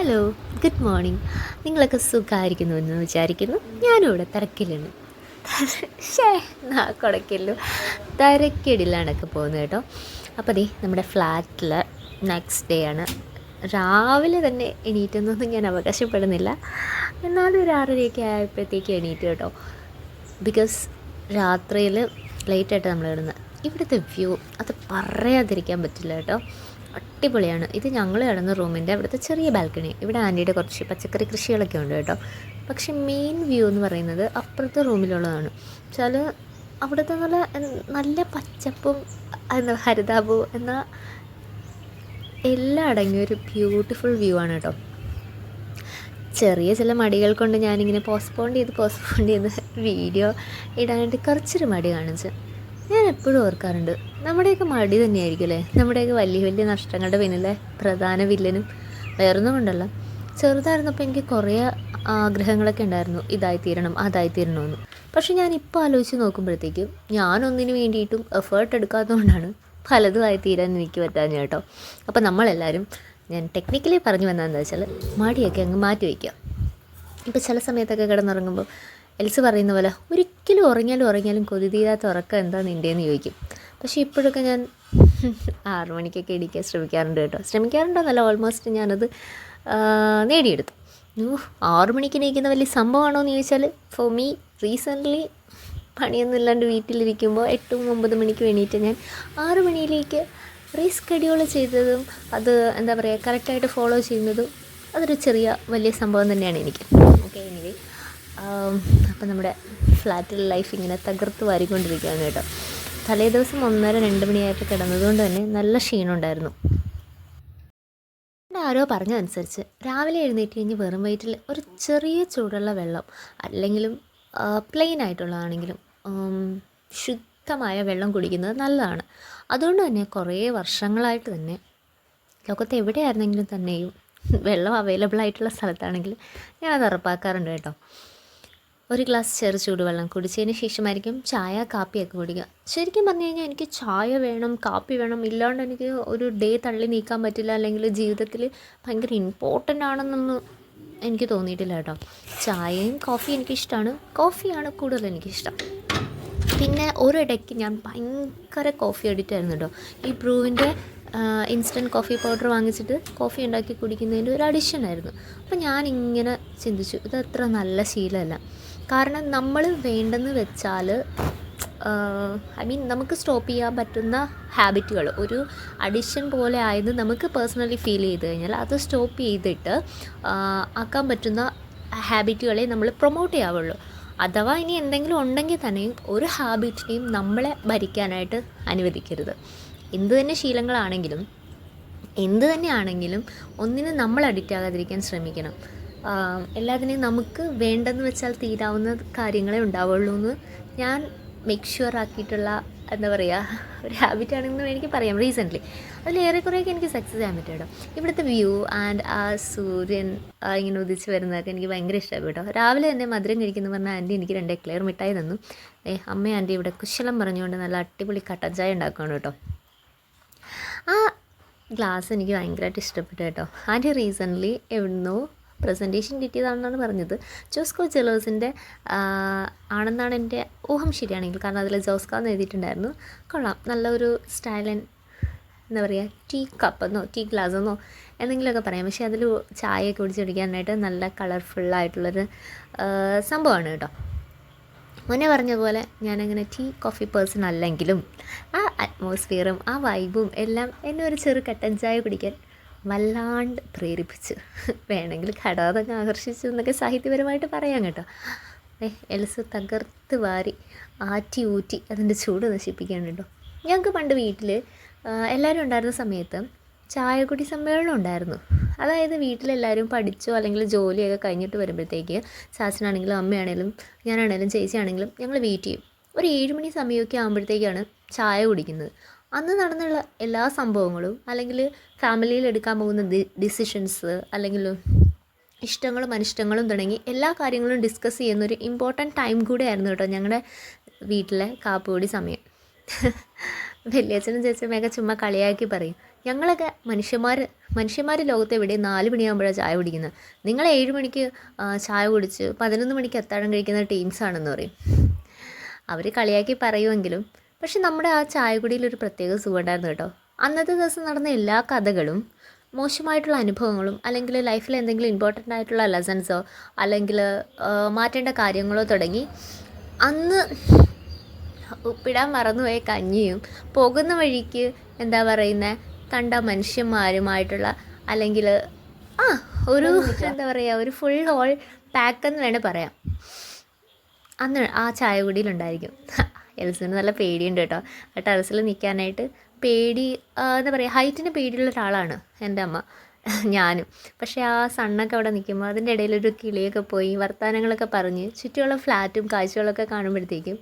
Hello, good morning. നിങ്ങളൊക്കെ സുഖമായിരിക്കുന്നു എന്ന് വിചാരിക്കുന്നു. ഞാനും ഇവിടെ തിരക്കിലാണ്. ഷേ നാക്കുടക്കല്ലോ, തിരക്കിടില്ലാണ്ടൊക്കെ പോകുന്നത് കേട്ടോ. അപ്പോൾ ദേ നമ്മുടെ ഫ്ലാറ്റിൽ നെക്സ്റ്റ് ഡേ ആണ്. രാവിലെ തന്നെ എണീറ്റെന്നൊന്നും ഞാൻ അവകാശപ്പെടുന്നില്ല, എന്നാലും ഒരു 6:30 ആയപ്പോഴത്തേക്ക് എണീറ്റ് കേട്ടോ. ബിക്കോസ് രാത്രിയിൽ ലേറ്റായിട്ട് നമ്മൾ ഇടുന്നത്. ഇവിടുത്തെ വ്യൂ അത് പറയാതിരിക്കാൻ പറ്റില്ല കേട്ടോ. അടിപൊളിയാണ്. ഇത് ഞങ്ങൾ കിടന്ന റൂമിൻ്റെ അവിടുത്തെ ചെറിയ ബാൽക്കണി. ഇവിടെ ആൻറ്റിയുടെ കുറച്ച് പച്ചക്കറി കൃഷികളൊക്കെ ഉണ്ട് കേട്ടോ. പക്ഷെ മെയിൻ വ്യൂ എന്ന് പറയുന്നത് അപ്പുറത്തെ റൂമിലുള്ളതാണ്. വെച്ചാൽ അവിടുത്തെ നല്ല പച്ചപ്പും ഹരിതാപവും എന്നാൽ എല്ലാം അടങ്ങിയ ഒരു ബ്യൂട്ടിഫുൾ വ്യൂ ആണ് കേട്ടോ. ചെറിയ ചില മടികൾ കൊണ്ട് ഞാനിങ്ങനെ പോസ്റ്റ്പോൺ ചെയ്ത് വീഡിയോ ഇടാനായിട്ട് കുറച്ചൊരു മടി കാണിച്ച്. ഞാൻ എപ്പോഴും ഓർക്കാറുണ്ട്, നമ്മുടെയൊക്കെ മടി തന്നെയായിരിക്കും അല്ലേ നമ്മുടെയൊക്കെ വലിയ വലിയ നഷ്ടങ്ങളുടെ പിന്നിലെ പ്രധാന വില്ലനും. വേറൊന്നും കൊണ്ടല്ല, ചെറുതായിരുന്നപ്പോൾ എനിക്ക് കുറേ ആഗ്രഹങ്ങളൊക്കെ ഉണ്ടായിരുന്നു, ഇതായിത്തീരണം അതായിത്തീരണമെന്ന്. പക്ഷെ ഞാനിപ്പോൾ ആലോചിച്ച് നോക്കുമ്പോഴത്തേക്കും ഞാനൊന്നിനു വേണ്ടിയിട്ടും എഫേർട്ട് എടുക്കാത്തതുകൊണ്ടാണ് പലതും ആയിത്തീരാൻ എനിക്ക് പറ്റാഞ്ഞ കേട്ടോ. അപ്പോൾ നമ്മളെല്ലാവരും, ഞാൻ ടെക്നിക്കലി പറഞ്ഞു വന്നതെന്താ വെച്ചാൽ, മടിയൊക്കെ അങ്ങ് മാറ്റി വയ്ക്കുക. ഇപ്പോൾ ചില സമയത്തൊക്കെ കിടന്നുറങ്ങുമ്പോൾ എൽസ് പറയുന്ന പോലെ ഒരിക്കലും ഉറങ്ങിയാലും കൊതി തീരാത്ത ഉറക്കം എന്താ നിൻ്റെയെന്ന് ചോദിക്കും. പക്ഷേ ഇപ്പോഴൊക്കെ ഞാൻ 6 മണിക്കൊക്കെ എണീക്കാൻ ശ്രമിക്കാറുണ്ടോന്നല്ല, ഓൾമോസ്റ്റ് ഞാനത് നേടിയെടുത്തു. 6 മണിക്ക് എണീക്കുന്ന വലിയ സംഭവമാണോ എന്ന് ചോദിച്ചാൽ, ഫോർ മീ റീസെൻ്റ്ലി പണിയൊന്നും ഇല്ലാണ്ട് വീട്ടിലിരിക്കുമ്പോൾ 8-9 മണിക്ക് എണീറ്റ് ഞാൻ 6 മണിയിലേക്ക് റീസ്കെഡ്യൂൾ ചെയ്തതും അത് എന്താ പറയുക കറക്റ്റായിട്ട് ഫോളോ ചെയ്യുന്നതും അതൊരു വലിയ സംഭവം തന്നെയാണ് എനിക്ക്. ഓക്കെ, എനിവേ, അപ്പം നമ്മുടെ ഫ്ലാറ്റിൽ ലൈഫ് ഇങ്ങനെ തകർത്ത് വാരിക്കൊണ്ടിരിക്കുകയാണ് കേട്ടോ. തലേ ദിവസം 1:30-2 മണിയായപ്പോൾ കിടന്നതുകൊണ്ട് തന്നെ നല്ല ക്ഷീണമുണ്ടായിരുന്നു. ആരോ പറഞ്ഞതനുസരിച്ച് രാവിലെ എഴുന്നേറ്റ് കഴിഞ്ഞ് വെറും വയറ്റിൽ ഒരു ചെറിയ ചൂടുള്ള വെള്ളം, അല്ലെങ്കിലും പ്ലെയിൻ ആയിട്ടുള്ളതാണെങ്കിലും ശുദ്ധമായ വെള്ളം കുടിക്കുന്നത് നല്ലതാണ്. അതുകൊണ്ട് തന്നെ കുറേ വർഷങ്ങളായിട്ട് തന്നെ ലോകത്ത് എവിടെയായിരുന്നെങ്കിലും തന്നെയും വെള്ളം അവൈലബിൾ ആയിട്ടുള്ള സ്ഥലത്താണെങ്കിൽ ഞാനത് ഉറപ്പാക്കാറുണ്ട് കേട്ടോ. ഒരു ഗ്ലാസ് ചൂടുവെള്ളം കുടിച്ചതിന് ശേഷമായിരിക്കും ചായ കാപ്പിയൊക്കെ കുടിക്കുക. ശരിക്കും പറഞ്ഞു കഴിഞ്ഞാൽ എനിക്ക് ചായ വേണം, കാപ്പി വേണം, ഇല്ലാണ്ട് എനിക്ക് ഒരു ഡേ തള്ളി നീക്കാൻ പറ്റില്ല, അല്ലെങ്കിൽ ജീവിതത്തിൽ ഭയങ്കര ഇമ്പോർട്ടൻ്റ് ആണെന്നൊന്നും എനിക്ക് തോന്നിയിട്ടില്ല കേട്ടോ. ചായയും കോഫിയും എനിക്കിഷ്ടമാണ്, കോഫിയാണ് കൂടുതൽ എനിക്കിഷ്ടം. പിന്നെ ഒരിടയ്ക്ക് ഞാൻ ഭയങ്കര കോഫി അഡിക്റ്റ് ആയിരുന്നു കേട്ടോ. ഈ ബ്രൂവിൻ്റെ ഇൻസ്റ്റൻറ്റ് കോഫി പൗഡർ വാങ്ങിച്ചിട്ട് കോഫി ഉണ്ടാക്കി കുടിക്കുന്നതിൻ്റെ ഒരു അഡിക്ഷൻ ആയിരുന്നു. അപ്പോൾ ഞാനിങ്ങനെ ചിന്തിച്ചു, ഇതത്ര നല്ല ശീലമല്ല. കാരണം നമ്മൾ വേണ്ടെന്ന് വെച്ചാൽ നമുക്ക് സ്റ്റോപ്പ് ചെയ്യാൻ പറ്റുന്ന ഹാബിറ്റുകൾ, ഒരു അഡിക്ഷൻ പോലെ ആയത് നമുക്ക് പേഴ്സണലി ഫീൽ ചെയ്ത് കഴിഞ്ഞാൽ അത് സ്റ്റോപ്പ് ചെയ്തിട്ട് ആക്കാൻ പറ്റുന്ന ഹാബിറ്റുകളെ നമ്മൾ പ്രൊമോട്ട് ചെയ്യാവുള്ളൂ. അഥവാ ഇനി എന്തെങ്കിലും ഉണ്ടെങ്കിൽ തന്നെയും ഒരു ഹാബിറ്റിനെയും നമ്മളെ ഭരിക്കാനായിട്ട് അനുവദിക്കരുത്. എന്ത് തന്നെ ശീലങ്ങളാണെങ്കിലും എന്ത് തന്നെയാണെങ്കിലും ഒന്നിനും നമ്മൾ അഡിക്റ്റ് ആകാതിരിക്കാൻ ശ്രമിക്കണം. എല്ലാത്തിനെയും നമുക്ക് വേണ്ടെന്ന് വെച്ചാൽ തീരാവുന്ന കാര്യങ്ങളെ ഉണ്ടാവുള്ളൂ എന്ന് ഞാൻ മേക്ക് ഷുവർ ആക്കിയിട്ടുള്ള എന്താ പറയുക ഒരു ഹാബിറ്റാണെന്ന് എനിക്ക് പറയാം. റീസെൻ്റ്ലി അതിലേറെക്കുറേയൊക്കെ എനിക്ക് സക്സസ് ചെയ്യാൻ പറ്റും കേട്ടോ. ഇവിടുത്തെ വ്യൂ ആൻഡ് ആ സൂര്യൻ ഇങ്ങനെ ഉദിച്ച് വരുന്നതൊക്കെ എനിക്ക് ഭയങ്കര ഇഷ്ടപ്പെട്ടു. രാവിലെ തന്നെ മധുരം കഴിക്കുന്നു പറഞ്ഞാൽ ആൻറ്റി എനിക്ക് 2 എക്ലെയർ മിഠായി തന്നു. അമ്മ ആൻറ്റി ഇവിടെ കുശലം പറഞ്ഞുകൊണ്ട് നല്ല അടിപൊളി കട്ടൻ ചായ ഉണ്ടാക്കുകയാണ് കേട്ടോ. ആ ഗ്ലാസ് എനിക്ക് ഭയങ്കരമായിട്ട് ഇഷ്ടപ്പെട്ടു കേട്ടോ. ആൻറ്റി റീസെൻ്റ്ലി എവിടുന്നോ പ്രസൻറ്റേഷൻ കിട്ടിയതാണെന്നാണ് പറഞ്ഞത്. ജോസ്കോ ജ്വല്ലേഴ്സിൻ്റെ ആണെന്നാണ് എൻ്റെ ഊഹം ശരിയാണെങ്കിൽ, കാരണം അതിൽ ജോസ്കോ എന്ന് എഴുതിയിട്ടുണ്ടായിരുന്നു. കൊള്ളാം, നല്ലൊരു സ്റ്റൈലൻ എന്താ പറയുക ടീ കപ്പെന്നോ ടീ ഗ്ലാസ്സെന്നോ എന്തെങ്കിലുമൊക്കെ പറയാം. പക്ഷേ അതിൽ ചായയൊക്കെ കുടിച്ച് കുടിക്കാനായിട്ട് നല്ല കളർഫുള്ളായിട്ടുള്ളൊരു സംഭവമാണ് കേട്ടോ. മുന്നേ പറഞ്ഞ പോലെ ഞാനങ്ങനെ ടീ കോഫി പേഴ്സൺ അല്ലെങ്കിലും ആ അറ്റ്മോസ്ഫിയറും ആ വൈബും എല്ലാം എന്നെ ഒരു ചെറു കട്ടൻ ചായ കുടിക്കാൻ വല്ലാണ്ട് പ്രേരിപ്പിച്ച്, വേണമെങ്കിൽ ഘടാതങ്ങ് ആകർഷിച്ചു എന്നൊക്കെ സാഹിത്യപരമായിട്ട് പറയാം കേട്ടോ. എൽസ് തകർത്ത് വാരി ആറ്റി ഊറ്റി അതിൻ്റെ ചൂട് നശിപ്പിക്കാൻ കേട്ടോ. ഞങ്ങൾക്ക് പണ്ട് വീട്ടിൽ എല്ലാവരും ഉണ്ടായിരുന്ന സമയത്ത് ചായക്കുടി സമ്മേളനം ഉണ്ടായിരുന്നു. അതായത് വീട്ടിലെല്ലാവരും പഠിച്ചോ അല്ലെങ്കിൽ ജോലിയൊക്കെ കഴിഞ്ഞിട്ട് വരുമ്പോഴത്തേക്ക് ചാച്ചനാണെങ്കിലും അമ്മയാണെങ്കിലും ഞാനാണെങ്കിലും ചേച്ചിയാണെങ്കിലും ഞങ്ങൾ വെയിറ്റ് ചെയ്യും. ഒരു 7 മണി സമയമൊക്കെ ആകുമ്പോഴത്തേക്കാണ് ചായ കുടിക്കുന്നത്. അന്ന് നടന്നുള്ള എല്ലാ സംഭവങ്ങളും അല്ലെങ്കിൽ ഫാമിലിയിൽ എടുക്കാൻ പോകുന്ന ഡിസിഷൻസ് അല്ലെങ്കിൽ ഇഷ്ടങ്ങളും അനിഷ്ടങ്ങളും തുടങ്ങി എല്ലാ കാര്യങ്ങളും ഡിസ്കസ് ചെയ്യുന്നൊരു ഇമ്പോർട്ടൻറ്റ് ടൈം കൂടെ ആയിരുന്നു കേട്ടോ ഞങ്ങളുടെ വീട്ടിലെ കാപ്പുകൂടി സമയം. വലിയച്ഛനും ചേച്ചമ്മയൊക്കെ ചുമ്മാ കളിയാക്കി പറയും, ഞങ്ങളൊക്കെ മനുഷ്യന്മാർ ലോകത്ത് എവിടെ 4 മണിയാകുമ്പോഴാണ് ചായ കുടിക്കുന്നത്, നിങ്ങൾ 7 മണിക്ക് ചായ കുടിച്ച് 11 മണിക്ക് അത്താഴം കഴിക്കുന്ന ടീംസാണെന്ന് പറയും. അവർ കളിയാക്കി പറയുമെങ്കിലും പക്ഷെ നമ്മുടെ ആ ചായകുടിയിലൊരു പ്രത്യേക സുഖം ഉണ്ടായിരുന്നു കേട്ടോ. അന്നത്തെ ദിവസം നടന്ന എല്ലാ കഥകളും മോശമായിട്ടുള്ള അനുഭവങ്ങളും അല്ലെങ്കിൽ ലൈഫിൽ എന്തെങ്കിലും ഇമ്പോർട്ടൻ്റ് ആയിട്ടുള്ള ലെസൺസോ അല്ലെങ്കിൽ മാറ്റേണ്ട കാര്യങ്ങളോ തുടങ്ങി അന്ന് ഉപ്പിടാൻ മറന്നുപോയ കഞ്ഞിയും പോകുന്ന വഴിക്ക് എന്താ പറയുന്നത് കണ്ട മനുഷ്യന്മാരുമായിട്ടുള്ള അല്ലെങ്കിൽ ഒരു എന്താ പറയുക ഒരു ഫുൾ ഹോൾ പാക്കെന്ന് വേണേൽ പറയാം അന്ന് ആ ചായ കുടിയിലുണ്ടായിരിക്കും. എൽസിന് നല്ല പേടിയുണ്ട് കേട്ടോ. ആ ടെറസിൽ നിൽക്കാനായിട്ട് പേടി, എന്താ പറയുക, ഹൈറ്റിന് പേടിയുള്ള ഒരാളാണ് എൻ്റെ അമ്മ, ഞാനും. പക്ഷേ ആ സണ്ണൊക്കെ അവിടെ നിൽക്കുമ്പോൾ അതിൻ്റെ ഇടയിലൊരു കിളിയൊക്കെ പോയി വർത്തമാനങ്ങളൊക്കെ പറഞ്ഞ് ചുറ്റുമുള്ള ഫ്ലാറ്റും കാഴ്ചകളൊക്കെ കാണുമ്പോഴത്തേക്കും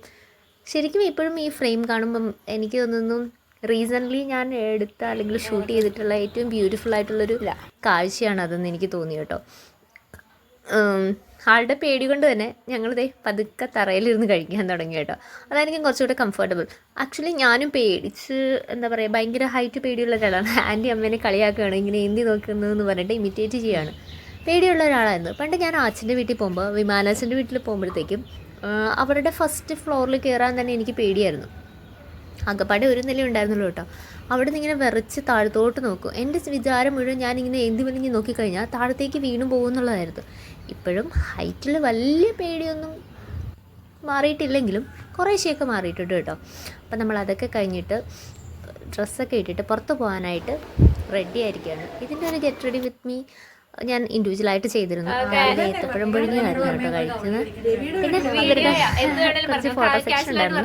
ശരിക്കും ഇപ്പോഴും ഈ ഫ്രെയിം കാണുമ്പം എനിക്ക് തോന്നുന്നു റീസെൻ്റ്ലി ഞാൻ എടുത്ത അല്ലെങ്കിൽ ഷൂട്ട് ചെയ്തിട്ടുള്ള ഏറ്റവും ബ്യൂട്ടിഫുൾ ആയിട്ടുള്ളൊരു കാഴ്ചയാണ് അതെന്ന് എനിക്ക് തോന്നി കേട്ടോ. ആളുടെ പേടി കൊണ്ട് തന്നെ ഞങ്ങളിതേ പതുക്കെ തറയിലിരുന്ന് കഴിക്കാൻ തുടങ്ങി കേട്ടോ. അതായിരിക്കും കുറച്ചുകൂടെ കംഫർട്ടബിൾ. ആക്ച്വലി ഞാനും പേടിച്ച് എന്താ പറയുക ഭയങ്കര ഹൈറ്റ് പേടിയുള്ള ഒരാളാണ്. ആൻറ്റി അമ്മേനെ കളിയാക്കുകയാണ്, ഇങ്ങനെ എന്തി നോക്കുന്നതെന്ന് പറഞ്ഞിട്ട് ഇമിറ്റേറ്റ് ചെയ്യുകയാണ്. പേടിയുള്ള ഒരാളായിരുന്നു. പണ്ട് ഞാൻ അച്ഛൻ്റെ വീട്ടിൽ പോകുമ്പോൾ വിമാനാച്ഛൻ്റെ വീട്ടിൽ പോകുമ്പോഴത്തേക്കും അവരുടെ ഫസ്റ്റ് ഫ്ലോറിൽ കയറാൻ തന്നെ എനിക്ക് പേടിയായിരുന്നു. ആകപ്പാടെ ഒരു നില ഉണ്ടായിരുന്നുള്ളൂ കേട്ടോ. അവിടെ നിന്ന് ഇങ്ങനെ വിറച്ച് താഴത്തോട്ട് നോക്കും. എൻ്റെ വിചാരം മുഴുവൻ ഞാനിങ്ങനെ എന്തി വലിഞ്ഞ് നോക്കിക്കഴിഞ്ഞാൽ താഴത്തേക്ക് വീണു പോകുന്നുള്ളതായിരുന്നു. ഇപ്പോഴും ഹൈറ്റിൽ വലിയ പേടിയൊന്നും മാറിയിട്ടില്ലെങ്കിലും കുറേശ്ശെയൊക്കെ മാറിയിട്ടുണ്ട് കേട്ടോ. അപ്പം നമ്മൾ അതൊക്കെ കഴിഞ്ഞിട്ട് ഡ്രസ്സൊക്കെ ഇട്ടിട്ട് പുറത്ത് പോകാനായിട്ട് റെഡി ആയിരിക്കുകയാണ്. ഇതിൻ്റെ ഒരു ഗെറ്റ് റെഡി വിത്ത് മീ ഞാൻ ഇൻഡിവിജ്വലായിട്ട് ചെയ്തിരുന്നു. ഏത്തപ്പഴം പുഴുങ്ങിയായിരുന്നു കേട്ടോ കഴിക്കുന്നത്. പിന്നെ കുറച്ച് ഫോട്ടോ സെക്ഷൻ ഉണ്ടായിരുന്നു.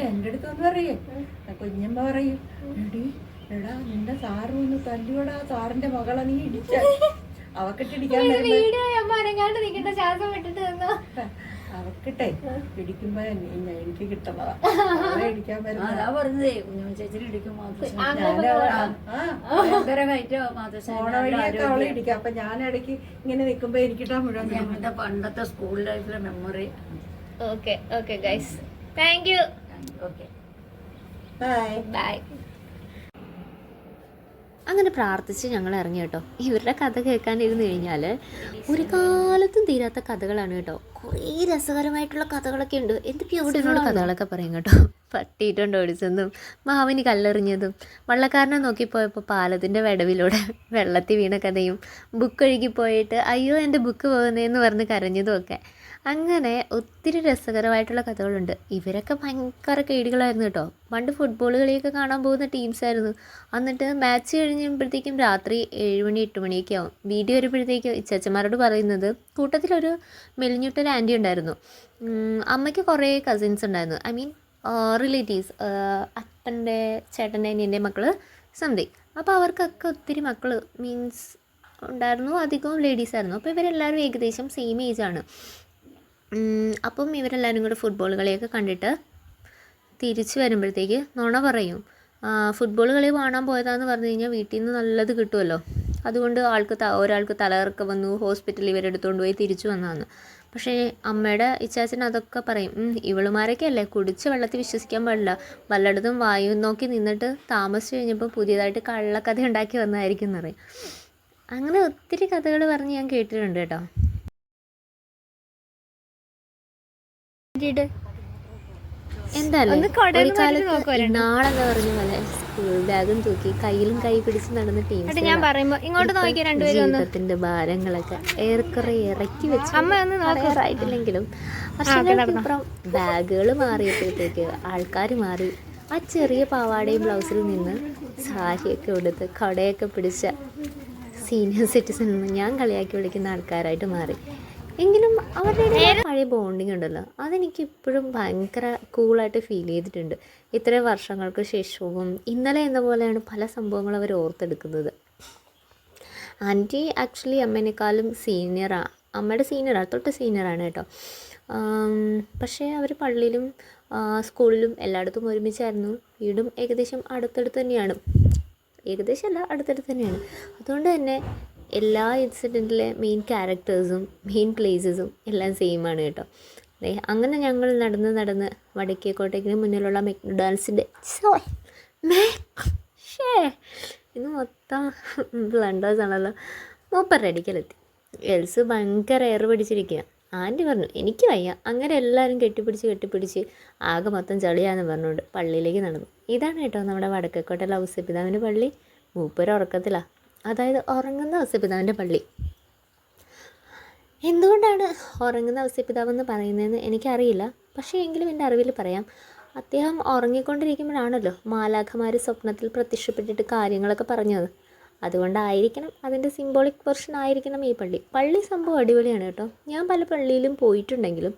എന്റെ അടുത്തൊന്ന് പറയേ കുഞ്ഞമ്മ പറയും, എടാ നിന്റെ സാറ് ഒന്ന് തല്ലിയോടാ, സാറിന്റെ മകളെ നീ ഇടിച്ച അവക്കിട്ടിടിക്കാൻ അവക്കിട്ടെ ഇടിക്കുമ്പോ എനിക്ക് കിട്ടണതാ ഇടിക്കാൻ വരുന്നതാ പറഞ്ഞതേ. കുഞ്ഞമ്മ ചേച്ചി ഇടിക്കും അവളെ ഇടിക്കാം. അപ്പൊ ഞാൻ ഇടയ്ക്ക് ഇങ്ങനെ നിൽക്കുമ്പോ എനിക്കിട്ടാ മുഴുവൻ ഞങ്ങളുടെ പണ്ടത്തെ സ്കൂൾ ലൈഫിലെ memory. Okay okay guys, thank you. Okay bye bye. അങ്ങനെ പ്രാർത്ഥിച്ച് ഞങ്ങൾ ഇറങ്ങി കേട്ടോ. ഇവരുടെ കഥ കേൾക്കാനിരുന്ന് കഴിഞ്ഞാൽ ഒരു കാലത്തും തീരാത്ത കഥകളാണ് കേട്ടോ. കുറേ രസകരമായിട്ടുള്ള കഥകളൊക്കെ ഉണ്ട്. എന്തൊക്കെയോ ഇവിടെ കഥകളൊക്കെ പറയും കേട്ടോ. പട്ടിയിട്ടുണ്ട് ഓടിച്ചെന്നും മാവിന് കല്ലെറിഞ്ഞതും വള്ളക്കാരനെ നോക്കിപ്പോയപ്പോൾ പാലത്തിൻ്റെ വിടവിലൂടെ വെള്ളത്തിൽ വീണ കഥയും ബുക്ക് ഒഴുകിപ്പോയിട്ട് അയ്യോ എൻ്റെ ബുക്ക് പോകുന്നതെന്ന് പറഞ്ഞ് കരഞ്ഞതും ഒക്കെ. അങ്ങനെ ഒത്തിരി രസകരമായിട്ടുള്ള കഥകളുണ്ട്. ഇവരൊക്കെ ഭയങ്കര കേടികളായിരുന്നു കേട്ടോ. പണ്ട് ഫുട്ബോൾ കളിയൊക്കെ കാണാൻ പോകുന്ന ടീംസായിരുന്നു. എന്നിട്ട് മാച്ച് കഴിഞ്ഞപ്പോഴത്തേക്കും രാത്രി 7 മണി 8 മണിയൊക്കെ ആവും. വീഡിയോ വരുമ്പോഴത്തേക്കും ഇച്ചച്ചന്മാരോട് പറയുന്നത് കൂട്ടത്തിലൊരു മെലിഞ്ഞിട്ടൊരു ആൻറ്റി ഉണ്ടായിരുന്നു. അമ്മയ്ക്ക് കുറേ കസിൻസ് ഉണ്ടായിരുന്നു, ഐ മീൻ റിലേറ്റീവ്സ്, അപ്പൻ്റെ ചേട്ടൻ്റെ അനിയൻ്റെ മക്കൾ സംതിങ്. അപ്പോൾ അവർക്കൊക്കെ ഒത്തിരി മക്കൾ മീൻസ് ഉണ്ടായിരുന്നു, അധികവും ലേഡീസായിരുന്നു. അപ്പോൾ ഇവരെല്ലാവരും ഏകദേശം സെയിം ഏജാണ്. അപ്പം ഇവരെല്ലാവരും കൂടെ ഫുട്ബോൾ കളിയൊക്കെ കണ്ടിട്ട് തിരിച്ച് വരുമ്പോഴത്തേക്ക് നുണ പറയും. ഫുട്ബോൾ കളി കാണാൻ പോയതാന്ന് പറഞ്ഞു കഴിഞ്ഞാൽ വീട്ടിൽ നിന്ന് നല്ലത് കിട്ടുമല്ലോ, അതുകൊണ്ട് ഒരാൾക്ക് തലകറക്കം വന്നു, ഹോസ്പിറ്റലിൽ ഇവരെടുത്തുകൊണ്ട് പോയി തിരിച്ചു വന്നതാണ്. പക്ഷേ അമ്മയുടെ ഇച്ചാച്ചൻ അതൊക്കെ പറയും, ഇവളുമാരൊക്കെ അല്ലേ കുടിച്ച വെള്ളത്തിൽ വിശ്വസിക്കാൻ പാടില്ല, വല്ലയിടത്തും വായു നോക്കി നിന്നിട്ട് താമസിച്ച് കഴിഞ്ഞപ്പോൾ പുതിയതായിട്ട് കള്ളക്കഥ ഉണ്ടാക്കി വന്നതായിരിക്കും എന്ന് പറയും. അങ്ങനെ ഒത്തിരി കഥകൾ പറഞ്ഞ് ഞാൻ കേട്ടിട്ടുണ്ട് കേട്ടോ. എന്തായാലും ഒരു കാലത്ത് നാളെന്ന് പറഞ്ഞ പോലെ സ്കൂൾ ബാഗും തൂക്കി കയ്യിലും കൈ പിടിച്ച് നടന്ന ടീംസ് ജീവിതത്തിന്റെ ഭാരങ്ങളൊക്കെ ഏറെക്കുറെ ഇറക്കി വെച്ച് പറയാറായിട്ടില്ലെങ്കിലും വർഷങ്ങൾക്കിപ്പുറം ബാഗുകൾ മാറിയപ്പോഴത്തേക്ക് ആൾക്കാർ മാറി. ആ ചെറിയ പാവാടയും ബ്ലൗസിൽ നിന്ന് സാരിയൊക്കെ ഉടുത്ത് കൊടയൊക്കെ പിടിച്ച സീനിയർ സിറ്റിസൺ ഞാൻ കളിയാക്കി വിളിക്കുന്ന ആൾക്കാരായിട്ട് മാറി. എങ്കിലും അവരുടെ പഴയ ബോണ്ടിങ് ഉണ്ടല്ലോ, അതെനിക്ക് ഇപ്പോഴും ഭയങ്കര കൂളായിട്ട് ഫീൽ ചെയ്തിട്ടുണ്ട്. ഇത്രയും വർഷങ്ങൾക്ക് ശേഷവും ഇന്നലെ എന്ന പോലെയാണ് പല സംഭവങ്ങളും അവർ ഓർത്തെടുക്കുന്നത്. ആൻറ്റി ആക്ച്വലി അമ്മേനേക്കാളും സീനിയറാണ്, അമ്മയുടെ സീനിയറാണ്, തൊട്ട് സീനിയറാണ് കേട്ടോ. പക്ഷേ അവർ പള്ളിയിലും സ്കൂളിലും എല്ലായിടത്തും ഒരുമിച്ചായിരുന്നു. വീടും ഏകദേശം അടുത്തടുത്ത് തന്നെയാണ്, ഏകദേശം അല്ല അടുത്തടുത്ത് തന്നെയാണ്. അതുകൊണ്ട് തന്നെ എല്ലാ ഇൻസിഡൻറ്റിലെ മെയിൻ ക്യാരക്ടേഴ്സും മെയിൻ പ്ലേസസും എല്ലാം സെയിമാണ് കേട്ടോ. അങ്ങനെ ഞങ്ങൾ നടന്ന് വടക്കേക്കോട്ടയ്ക്കിന് മുന്നിലുള്ള മെക്ഡൊണാൾഡ്സിൻ്റെ ഇന്ന് മൊത്തം ബ്ലണ്ടേഴ്സ് ആണല്ലോ. മൂപ്പരുടെ അടിക്കലെത്തി. എൽസ് ഭയങ്കര എയർ പിടിച്ചിരിക്കുക. ആൻറ്റി പറഞ്ഞു എനിക്ക് വയ്യ. അങ്ങനെ എല്ലാവരും കെട്ടിപ്പിടിച്ച് ആകെ മൊത്തം ചളിയാന്ന് പറഞ്ഞുകൊണ്ട് പള്ളിയിലേക്ക് നടന്നു. ഇതാണ് കേട്ടോ നമ്മുടെ വടക്കേക്കോട്ട ഔസേപ്പിതാവിൻ്റെ പള്ളി. മൂപ്പര് ഉറക്കത്തിലാണ്, അതായത് ഉറങ്ങുന്ന ഔസേപ്പിതാവിൻ്റെ പള്ളി. എന്തുകൊണ്ടാണ് ഉറങ്ങുന്ന ഔസേപ്പിതാവെന്ന് പറയുന്നതെന്ന് എനിക്കറിയില്ല. പക്ഷേ എങ്കിലും എൻ്റെ അറിവിൽ പറയാം. അദ്ദേഹം ഉറങ്ങിക്കൊണ്ടിരിക്കുമ്പോഴാണല്ലോ മാലാഖമാർ സ്വപ്നത്തിൽ പ്രത്യക്ഷപ്പെട്ടിട്ട് കാര്യങ്ങളൊക്കെ പറഞ്ഞത്. അതുകൊണ്ടായിരിക്കണം, അതിൻ്റെ സിംബോളിക് വെർഷൻ ആയിരിക്കണം ഈ പള്ളി സംഭവം അടിപൊളിയാണ് കേട്ടോ. ഞാൻ പല പള്ളിയിലും പോയിട്ടുണ്ടെങ്കിലും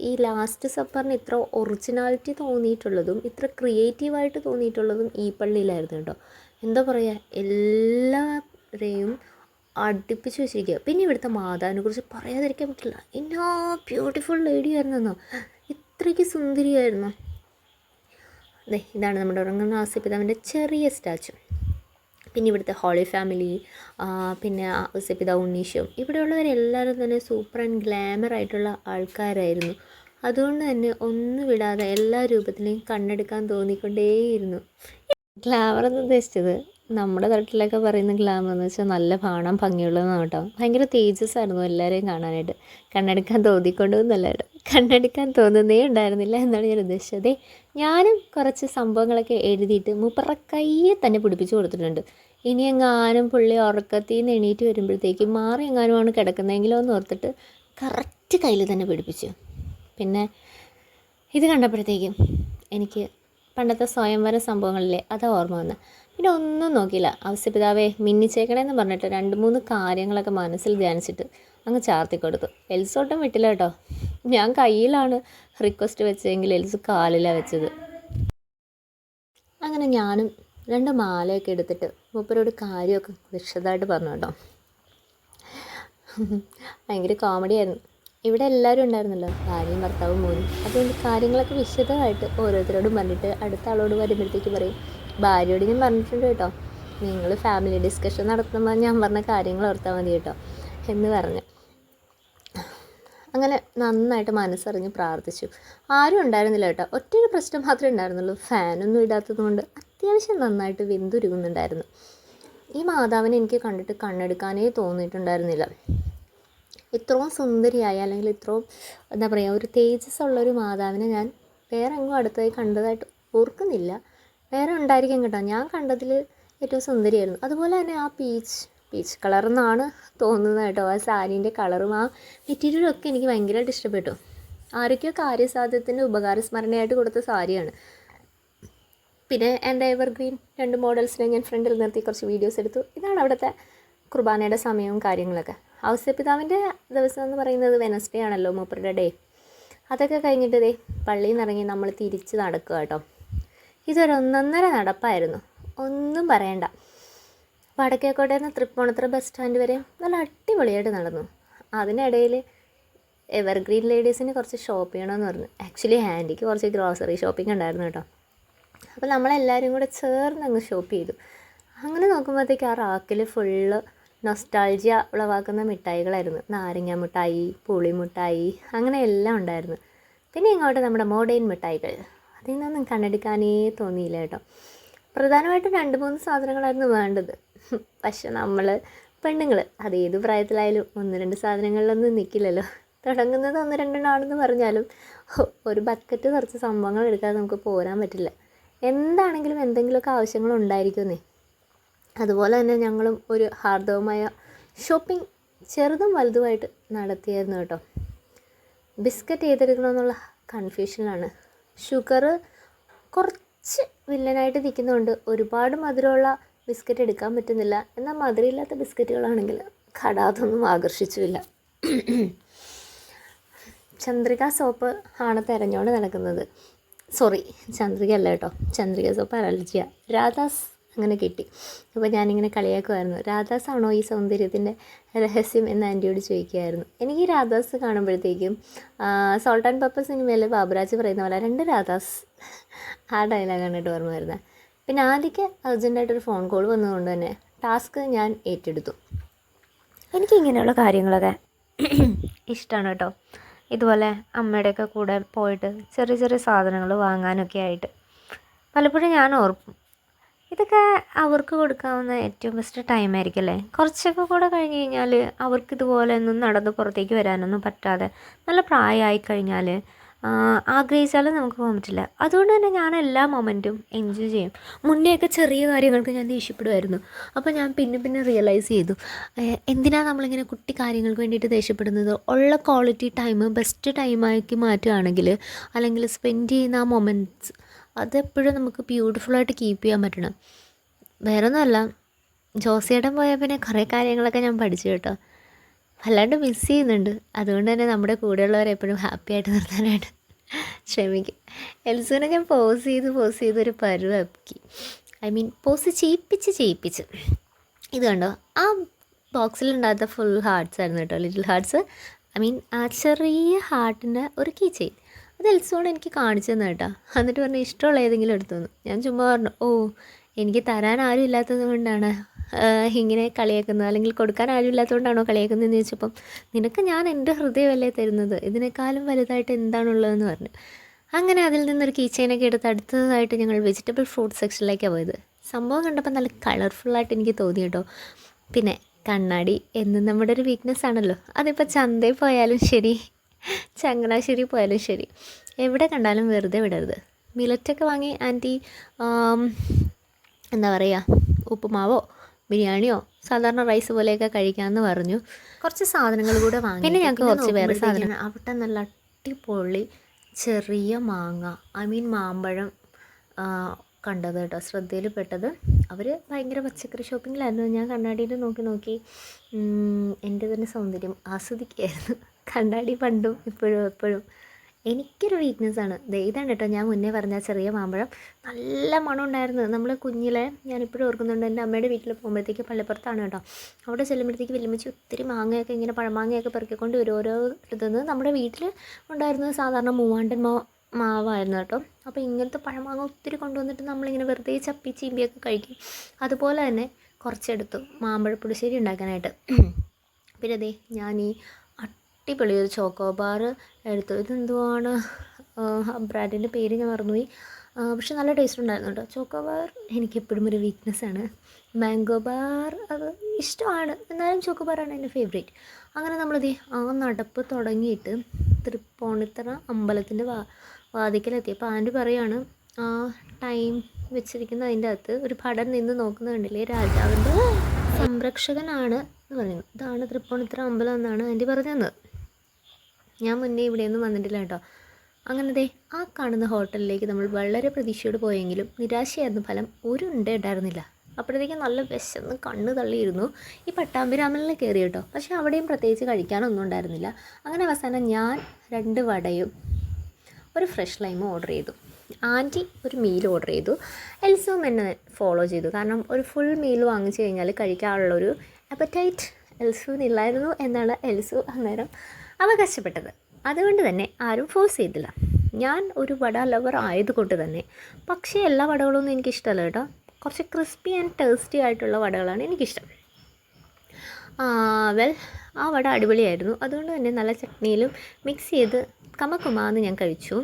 ഈ ലാസ്റ്റ് സപ്പറിന് ഇത്ര ഒറിജിനാലിറ്റി തോന്നിയിട്ടുള്ളതും ഇത്ര ക്രിയേറ്റീവായിട്ട് തോന്നിയിട്ടുള്ളതും ഈ പള്ളിയിലായിരുന്നു കേട്ടോ. എന്താ പറയുക, എല്ലാവരെയും അടുപ്പിച്ച് വെച്ചിരിക്കുക. പിന്നെ ഇവിടുത്തെ മാതാവിനെ കുറിച്ച് പറയാതിരിക്കാൻ പറ്റില്ല. എന്നാ ബ്യൂട്ടിഫുൾ ലേഡി ആയിരുന്നെന്നോ, ഇത്രയ്ക്ക് സുന്ദരിയായിരുന്നു. അതെ, ഇതാണ് നമ്മുടെ ഉറങ്ങുന്ന ഔസേപ്പിതാവിൻ്റെ ചെറിയ സ്റ്റാച്ചു. പിന്നെ ഇവിടുത്തെ ഹോളി ഫാമിലി, പിന്നെ ഔസേപ്പിതാവ് ഉണ്ണീശോ, ഇവിടെയുള്ളവരെല്ലാവരും തന്നെ സൂപ്പർ ആൻഡ് ഗ്ലാമർ ആയിട്ടുള്ള ആൾക്കാരായിരുന്നു. അതുകൊണ്ട് തന്നെ ഒന്നും വിടാതെ എല്ലാ രൂപത്തിലെയും കണ്ണെടുക്കാൻ തോന്നിക്കൊണ്ടേയിരുന്നു. ഗ്ലാമർ എന്ന് ഉദ്ദേശിച്ചത് നമ്മുടെ നാട്ടിലൊക്കെ പറയുന്ന ഗ്ലാമർ എന്ന് വെച്ചാൽ നല്ല കാണാൻ ഭംഗിയുള്ളതെന്ന് കേട്ടോ. ഭയങ്കര തേജസ് ആയിരുന്നു എല്ലാവരെയും കാണാനായിട്ട്. കണ്ണെടുക്കാൻ തോന്നിക്കൊണ്ടൊന്നുമല്ല കേട്ടോ, കണ്ണെടുക്കാൻ തോന്നുന്നേ ഉണ്ടായിരുന്നില്ല എന്നാണ് ഞാൻ ഉദ്ദേശിച്ചത്. ഞാനും കുറച്ച് സംഭവങ്ങളൊക്കെ എഴുതിയിട്ട് മൂപ്പറ കയ്യെ തന്നെ പിടിപ്പിച്ച് കൊടുത്തിട്ടുണ്ട്. ഇനി എങ്ങാനും പുള്ളി ഉറക്കത്തിൽ നിന്ന് എണീറ്റ് വരുമ്പോഴത്തേക്കും മാറി എങ്ങാനുമാണ് കിടക്കുന്നതെങ്കിലോ എന്ന് ഓർത്തിട്ട് കറക്റ്റ് കയ്യിൽ തന്നെ പിടിപ്പിച്ചു. പിന്നെ ഇത് കണ്ടപ്പോഴത്തേക്കും എനിക്ക് പണ്ടത്തെ സ്വയംവര സംഭവങ്ങളിലെ അതാ ഓർമ്മ വന്നത്. പിന്നെ ഒന്നും നോക്കിയില്ല, ഔസേപ്പിതാവേ മിന്നിച്ചേക്കണേന്ന് പറഞ്ഞിട്ട് 2-3 കാര്യങ്ങളൊക്കെ മനസ്സിൽ ധ്യാനിച്ചിട്ട് അങ്ങ് ചാർത്തി കൊടുത്തു. എൽസോട്ടം വിട്ടില്ല കേട്ടോ. ഞാൻ കയ്യിലാണ് റിക്വസ്റ്റ് വെച്ചതെങ്കിൽ എൽസ് കാലിലാണ് വെച്ചത്. അങ്ങനെ ഞാനും 2 മാലയൊക്കെ എടുത്തിട്ട് മൂപ്പരോട് കാര്യമൊക്കെ വിശദമായിട്ട് പറഞ്ഞു കേട്ടോ. ഭയങ്കര കോമഡിയായിരുന്നു. ഇവിടെ എല്ലാവരും ഉണ്ടായിരുന്നല്ലോ, ഭാര്യയും ഭർത്താവും മോനും. അതുകൊണ്ട് കാര്യങ്ങളൊക്കെ വിശദമായിട്ട് ഓരോരുത്തരോടും പറഞ്ഞിട്ട് അടുത്ത ആളോട് വരുമ്പോഴത്തേക്ക് പറയും, ഭാര്യയോട് ഞാൻ പറഞ്ഞിട്ടുണ്ട് കേട്ടോ, നിങ്ങൾ ഫാമിലി ഡിസ്കഷൻ നടത്തുമ്പോൾ ഞാൻ പറഞ്ഞ കാര്യങ്ങൾ ഓർത്താൽ മതി കേട്ടോ എന്ന് പറഞ്ഞു. അങ്ങനെ നന്നായിട്ട് മനസ്സറിഞ്ഞ് പ്രാർത്ഥിച്ചു. ആരും ഉണ്ടായിരുന്നില്ല കേട്ടോ. ഒറ്റൊരു പ്രശ്നം മാത്രമേ ഉണ്ടായിരുന്നുള്ളൂ, ഫാനൊന്നും ഇടാത്തത് കൊണ്ട് അത്യാവശ്യം നന്നായിട്ട് വെന്തുരുകുന്നുണ്ടായിരുന്നു. ഈ മാതാവിനെ എനിക്ക് കണ്ടിട്ട് കണ്ണെടുക്കാനേ തോന്നിയിട്ടുണ്ടായിരുന്നില്ല. ഇത്രയും സുന്ദരിയായ അല്ലെങ്കിൽ ഇത്രയും എന്താ പറയുക ഒരു തേജസ് ഉള്ളൊരു മാതാവിനെ ഞാൻ വേറെ എങ്ങും അടുത്തായി കണ്ടതായിട്ട് ഓർക്കുന്നില്ല. വേറെ ഉണ്ടായിരിക്കും കേട്ടോ, ഞാൻ കണ്ടതിൽ ഏറ്റവും സുന്ദരിയായിരുന്നു. അതുപോലെ തന്നെ ആ പീച്ച് കളറെന്നാണ് തോന്നുന്നത് കേട്ടോ. ആ സാരീൻ്റെ കളറും ആ മെറ്റീരിയലും ഒക്കെ എനിക്ക് ഭയങ്കരമായിട്ട് ഇഷ്ടപ്പെട്ടു. ആരൊക്കെയോ കാര്യസാധ്യത്തിൻ്റെ ഉപകാരസ്മരണയായിട്ട് കൊടുത്ത സാരിയാണ്. പിന്നെ എൻ്റെ എവർഗ്രീൻ 2 മോഡൽസിനെ ഞാൻ ഫ്രണ്ടിൽ നിർത്തി കുറച്ച് വീഡിയോസ് എടുത്തു. ഇതാണ് അവിടുത്തെ കുർബാനയുടെ സമയവും കാര്യങ്ങളൊക്കെ. ഔസേപ്പിതാവിൻ്റെ ദിവസം എന്ന് പറയുന്നത് വെനസ്ഡേ ആണല്ലോ, മൂപ്പരുടെ ഡേ. അതൊക്കെ കഴിഞ്ഞിട്ട് ദേ പള്ളിയിൽ നിന്ന് ഇറങ്ങി നമ്മൾ തിരിച്ച് നടക്കുക കേട്ടോ. ഇതൊരു 1.5 നടപ്പായിരുന്നു, ഒന്നും പറയണ്ട. വടക്കേക്കോട്ടയിൽ നിന്ന് തൃപ്പൂണിത്തുറ ബസ് സ്റ്റാൻഡ് വരെ നല്ല അടിപൊളിയായിട്ട് നടന്നു. അതിനിടയിൽ എവർഗ്രീൻ ലേഡീസിന് കുറച്ച് ഷോപ്പ് ചെയ്യണമെന്ന് പറഞ്ഞു. ആക്ച്വലി ആൻറ്റിക്ക് കുറച്ച് ഗ്രോസറി ഷോപ്പിംഗ് ഉണ്ടായിരുന്നു കേട്ടോ. അപ്പോൾ നമ്മളെല്ലാവരും കൂടെ ചേർന്ന് അങ്ങ് ഷോപ്പ് ചെയ്തു. അങ്ങനെ നോക്കുമ്പോഴത്തേക്ക് ആ റാക്കിൽ ഫുള്ള് നൊസ്റ്റാൾജിയ ഉളവാക്കുന്ന മിഠായികളായിരുന്നു. നാരങ്ങ മിഠായി, പുളിമിഠായി, അങ്ങനെ എല്ലാം ഉണ്ടായിരുന്നു. പിന്നെ ഇങ്ങോട്ട് നമ്മുടെ മോഡേൺ മിഠായികൾ, അതിൽ നിന്നൊന്നും കണ്ണെടുക്കാനേ തോന്നിയില്ല കേട്ടോ. പ്രധാനമായിട്ടും 2-3 സാധനങ്ങളായിരുന്നു വേണ്ടത്. പക്ഷെ നമ്മൾ പെണ്ണുങ്ങൾ അത് ഏത് പ്രായത്തിലായാലും 1-2 സാധനങ്ങളിലൊന്നും നിൽക്കില്ലല്ലോ. തുടങ്ങുന്നത് 1-2 ആണെന്ന് പറഞ്ഞാലും ഒരു ബക്കറ്റ് കുറച്ച് സംഭവങ്ങൾ എടുക്കാതെ നമുക്ക് പോരാൻ പറ്റില്ല. എന്താണെങ്കിലും എന്തെങ്കിലുമൊക്കെ ആവശ്യങ്ങളുണ്ടായിരിക്കുന്നേ. അതുപോലെ തന്നെ ഞങ്ങളും ഒരു ഹാർദവമായ ഷോപ്പിംഗ് ചെറുതും വലുതുമായിട്ട് നടത്തിയായിരുന്നു കേട്ടോ. ബിസ്ക്കറ്റ് ഏതെടുക്കണമെന്നുള്ള കൺഫ്യൂഷനിലാണ്. ഷുഗർ കുറച്ച് വില്ലനായിട്ട് നിൽക്കുന്നതുകൊണ്ട് ഒരുപാട് മധുരമുള്ള ബിസ്ക്കറ്റ് എടുക്കാൻ പറ്റുന്നില്ല. എന്നാൽ മധുരമില്ലാത്ത ബിസ്ക്കറ്റുകളാണെങ്കിൽ കടാതൊന്നും ആകർഷിച്ചുമില്ല. ചന്ദ്രിക സോപ്പ് ആണ് തിരഞ്ഞുകൊണ്ട് നടക്കുന്നത്. സോറി, ചന്ദ്രിക അല്ല കേട്ടോ, ചന്ദ്രിക സോപ്പ് അലർജിയ. രാധാസ് അങ്ങനെ കിട്ടി. അപ്പോൾ ഞാനിങ്ങനെ കളിയാക്കുമായിരുന്നു, രാധാസാണോ ഈ സൗന്ദര്യത്തിൻ്റെ രഹസ്യം എന്ന് ആൻറ്റിയോട് ചോദിക്കുമായിരുന്നു. എനിക്ക് രാധാസ് കാണുമ്പോഴത്തേക്കും സോൾട്ട് ആൻഡ് പെപ്പർ സിനിമയിൽ ബാബുരാജ് പറയുന്ന പോലെ 2 രാധാസ്, ആ ഡയലോഗാണ് കേട്ടോ ഓർമ്മ വരുന്നത്. പിന്നെ ആദ്യമൊക്കെ അർജൻറ്റായിട്ടൊരു ഫോൺ കോൾ വന്നതുകൊണ്ട് തന്നെ ടാസ്ക് ഞാൻ ഏറ്റെടുത്തു. എനിക്കിങ്ങനെയുള്ള കാര്യങ്ങളൊക്കെ ഇഷ്ടമാണ് കേട്ടോ. ഇതുപോലെ അമ്മയുടെയൊക്കെ കൂടെ പോയിട്ട് ചെറിയ ചെറിയ സാധനങ്ങൾ വാങ്ങാനൊക്കെ ആയിട്ട് പലപ്പോഴും ഞാൻ ഓർക്കും, ഇതൊക്കെ അവർക്ക് കൊടുക്കാവുന്ന ഏറ്റവും ബെസ്റ്റ് ടൈമായിരിക്കും അല്ലേ. കുറച്ചൊക്കെ കൂടെ കഴിഞ്ഞ് കഴിഞ്ഞാൽ അവർക്കിതുപോലെ ഒന്നും നടന്ന് പുറത്തേക്ക് വരാനൊന്നും പറ്റാതെ നല്ല പ്രായമായി കഴിഞ്ഞാൽ ആഗ്രഹിച്ചാലും നമുക്ക് പോകാൻ പറ്റില്ല. അതുകൊണ്ട് തന്നെ ഞാൻ എല്ലാ മൊമെൻറ്റും എൻജോയ് ചെയ്യും. മുന്നെയൊക്കെ ചെറിയ കാര്യങ്ങൾക്ക് ഞാൻ ദേഷ്യപ്പെടുമായിരുന്നു. അപ്പോൾ ഞാൻ പിന്നെ റിയലൈസ് ചെയ്തു, എന്തിനാണ് നമ്മളിങ്ങനെ കുട്ടി കാര്യങ്ങൾക്ക് വേണ്ടിയിട്ട് ദേഷ്യപ്പെടുന്നത്. ഉള്ള ക്വാളിറ്റി ടൈം ബെസ്റ്റ് ടൈമാക്കി മാറ്റുകയാണെങ്കിൽ, അല്ലെങ്കിൽ സ്പെൻഡ് ചെയ്യുന്ന ആ മൊമെൻറ്റ്സ് അതെപ്പോഴും നമുക്ക് ബ്യൂട്ടിഫുള്ളായിട്ട് കീപ്പ് ചെയ്യാൻ പറ്റണം. വേറെ ഒന്നുമല്ല, ജോസിയേട്ടൻ പോയ പിന്നെ കുറേ കാര്യങ്ങളൊക്കെ ഞാൻ പഠിച്ചു കേട്ടോ. വല്ലാണ്ട് മിസ് ചെയ്യുന്നുണ്ട്. അതുകൊണ്ട് തന്നെ നമ്മുടെ കൂടെയുള്ളവരെ എപ്പോഴും ഹാപ്പി ആയിട്ട് നിർത്താനായിട്ട് ശ്രമിക്കും. എൽസുവിനെ ഞാൻ പോസ് ചെയ്ത് ഒരു പരുവാക്കി, പോസ് ചെയ്യിപ്പിച്ച്. ഇത് കണ്ടോ, ആ ബോക്സിലുണ്ടാകാത്ത ഫുൾ ഹാർട്ട്സ് ആയിരുന്നു കേട്ടോ, ലിറ്റിൽ ഹാർട്ട്സ്. ആ ചെറിയ ഹാർട്ടിൻ്റെ ഒരു കീ ചെയിൻ. അത് എൽസുകൊണ്ട് എനിക്ക് കാണിച്ചു തന്നെ കേട്ടോ. എന്നിട്ട് പറഞ്ഞു ഇഷ്ടമുള്ള ഏതെങ്കിലും എടുത്തു തന്നു. ഞാൻ ചുമ്മാ പറഞ്ഞു, എനിക്ക് തരാൻ ആരും ഇല്ലാത്തത് കൊണ്ടാണ് ഇങ്ങനെ കളിയാക്കുന്നത്, അല്ലെങ്കിൽ കൊടുക്കാൻ ആരും ഇല്ലാത്തതുകൊണ്ടാണോ കളിയാക്കുന്നതെന്ന് ചോദിച്ചപ്പം, നിനക്ക് ഞാൻ എൻ്റെ ഹൃദയമല്ലേ തരുന്നത്, ഇതിനേക്കാളും വലുതായിട്ട് എന്താണുള്ളതെന്ന് പറഞ്ഞു. അങ്ങനെ അതിൽ നിന്നൊരു കീ ചെയിനൊക്കെ എടുത്ത് അടുത്തതായിട്ട് ഞങ്ങൾ വെജിറ്റബിൾ ഫ്രൂട്ട് സെക്ഷനിലേക്കാണ് പോയത്. സംഭവം കണ്ടപ്പോൾ നല്ല കളർഫുള്ളായിട്ട് എനിക്ക് തോന്നി കേട്ടോ. പിന്നെ കണ്ണാടി എന്നും നമ്മുടെ ഒരു വീക്ക്നെസ് ആണല്ലോ. അതിപ്പോൾ ചന്തയിൽ പോയാലും ശരി, ചങ്ങനാശ്ശേരി പോയാലും ശരി, എവിടെ കണ്ടാലും വെറുതെ വിടരുത്. മിലറ്റൊക്കെ വാങ്ങി ആൻറ്റി എന്താ പറയുക, ഉപ്പുമാവോ ബിരിയാണിയോ സാധാരണ റൈസ് പോലെയൊക്കെ കഴിക്കാമെന്ന് പറഞ്ഞു. കുറച്ച് സാധനങ്ങൾ കൂടെ വാങ്ങി. പിന്നെ ഞങ്ങൾക്ക് കുറച്ച് വേറെ സാധനം അവിടെ നല്ല അടിപൊളി ചെറിയ മാങ്ങ, മാമ്പഴം കണ്ടത് കേട്ടോ, ശ്രദ്ധയിൽ പെട്ടത്. അവർ ഭയങ്കര പച്ചക്കറി ഷോപ്പിങ്ങിലായിരുന്നു. ഞാൻ കണ്ണാടിയിൽ നോക്കി എൻ്റെ തന്നെ സൗന്ദര്യം ആസ്വദിക്കുകയായിരുന്നു. കണ്ണാടി പണ്ടും ഇപ്പോഴും എപ്പോഴും എനിക്കൊരു വീക്ക്നെസ്സാണ്. ഇതാണ് കേട്ടോ ഞാൻ മുന്നേ പറഞ്ഞ ചെറിയ മാമ്പഴം. നല്ല മണം ഉണ്ടായിരുന്നു. നമ്മൾ കുഞ്ഞിലെ ഞാനിപ്പോഴും ഓർക്കുന്നുണ്ട്, എൻ്റെ അമ്മയുടെ വീട്ടിൽ പോകുമ്പോഴത്തേക്ക് പള്ളിപ്പുറത്താണ് കേട്ടോ. അവിടെ ചെല്ലുമ്പോഴത്തേക്ക് വലിയമ്മച്ചി ഒത്തിരി മാങ്ങയൊക്കെ ഇങ്ങനെ പഴമാങ്ങയൊക്കെ പെറുക്കിക്കൊണ്ട് വരും. ഓരോ ഇതെന്ന് നമ്മുടെ വീട്ടിൽ ഉണ്ടായിരുന്നത് സാധാരണ മൂവാണ്ടൻ മാവായിരുന്നു കേട്ടോ. അപ്പോൾ ഇങ്ങനത്തെ പഴമാങ്ങ ഒത്തിരി കൊണ്ടുവന്നിട്ട് നമ്മളിങ്ങനെ വെറുതെ ചപ്പി ചീമ്പിയൊക്കെ കഴിക്കും. അതുപോലെ തന്നെ കുറച്ചെടുത്തു മാമ്പഴപ്പുളിശ്ശേരി ഉണ്ടാക്കാനായിട്ട്. പിന്നെ അതെ ഞാൻ ഈ അടിപൊളി ഒരു ചോക്കോ ബാർ എടുത്തു. ഇതെന്തുവാണ്, ബ്രാൻഡിൻ്റെ പേര് ഞാൻ മറന്നുപോയി, പക്ഷെ നല്ല ടേസ്റ്റ് ഉണ്ടായിരുന്നു കേട്ടോ. ചോക്കോ ബാർ എനിക്കെപ്പോഴും ഒരു വീക്ക്നെസ്സാണ്. മാംഗോ ബാർ അത് ഇഷ്ടമാണ്, എന്നാലും ചോക്കോ ബാറാണ് എൻ്റെ ഫേവറേറ്റ്. അങ്ങനെ നമ്മളിത് ആ നടപ്പ് തുടങ്ങിയിട്ട് തൃപ്പൂണിത്തറ അമ്പലത്തിൻ്റെ വാതിക്കലെത്തിയപ്പോൾ ആൻറ്റി പറയുകയാണ്, ആ ടൈം വെച്ചിരിക്കുന്ന അതിൻ്റെ അകത്ത് ഒരു ഭടൻ നിന്ന് നോക്കുന്നത് കണ്ടില്ലേ, രാജാവിൻ്റെ സംരക്ഷകനാണ് എന്ന് പറയുന്നു. ഇതാണ് തൃപ്പൂണിത്തറ അമ്പലം എന്നാണ് ആൻറ്റി പറഞ്ഞു തന്നത്. ഞാൻ മുന്നേ ഇവിടെയൊന്നും വന്നിട്ടില്ല കേട്ടോ. അങ്ങനെ ആ കാണുന്ന ഹോട്ടലിലേക്ക് നമ്മൾ വളരെ പ്രതീക്ഷയോട് പോയെങ്കിലും നിരാശയായിരുന്നു ഫലം. ഒരു ഉണ്ട ഉണ്ടായിരുന്നില്ല. അപ്പോഴത്തേക്കും നല്ല വിശന്ന് കണ്ണ് തള്ളിയിരുന്നു. ഈ പട്ടാമ്പിരാമനിൽ കയറി കേട്ടോ, പക്ഷേ അവിടെയും പ്രത്യേകിച്ച് കഴിക്കാനൊന്നും ഉണ്ടായിരുന്നില്ല. അങ്ങനെ അവസാനം ഞാൻ 2 വടയും ഒരു ഫ്രഷ് ലൈമും ഓർഡർ ചെയ്തു. ആൻറ്റി ഒരു മീൽ ഓർഡർ ചെയ്തു. എൽസും എന്നെ ഫോളോ ചെയ്തു. കാരണം ഒരു ഫുൾ മീൽ വാങ്ങിച്ചു കഴിഞ്ഞാൽ കഴിക്കാനുള്ളൊരു അപ്പറ്റൈറ്റ് എൽസുവിനില്ലായിരുന്നു എന്നാണ് എൽസു അന്നേരം അവകാശപ്പെട്ടത്. അതുകൊണ്ട് തന്നെ ആരും ഫോഴ്സ് ചെയ്തില്ല. ഞാൻ ഒരു വട ലവർ ആയതുകൊണ്ട് തന്നെ, പക്ഷേ എല്ലാ വടകളൊന്നും എനിക്കിഷ്ടമല്ല കേട്ടോ. കുറച്ച് ക്രിസ്പി ആൻഡ് ടേസ്റ്റി ആയിട്ടുള്ള വടകളാണ് എനിക്കിഷ്ടം. ആ വട അടിപൊളിയായിരുന്നു. അതുകൊണ്ട് തന്നെ നല്ല ചട്നിയിലും മിക്സ് ചെയ്ത് കമക്കുമാന്ന് ഞാൻ കഴിച്ചു.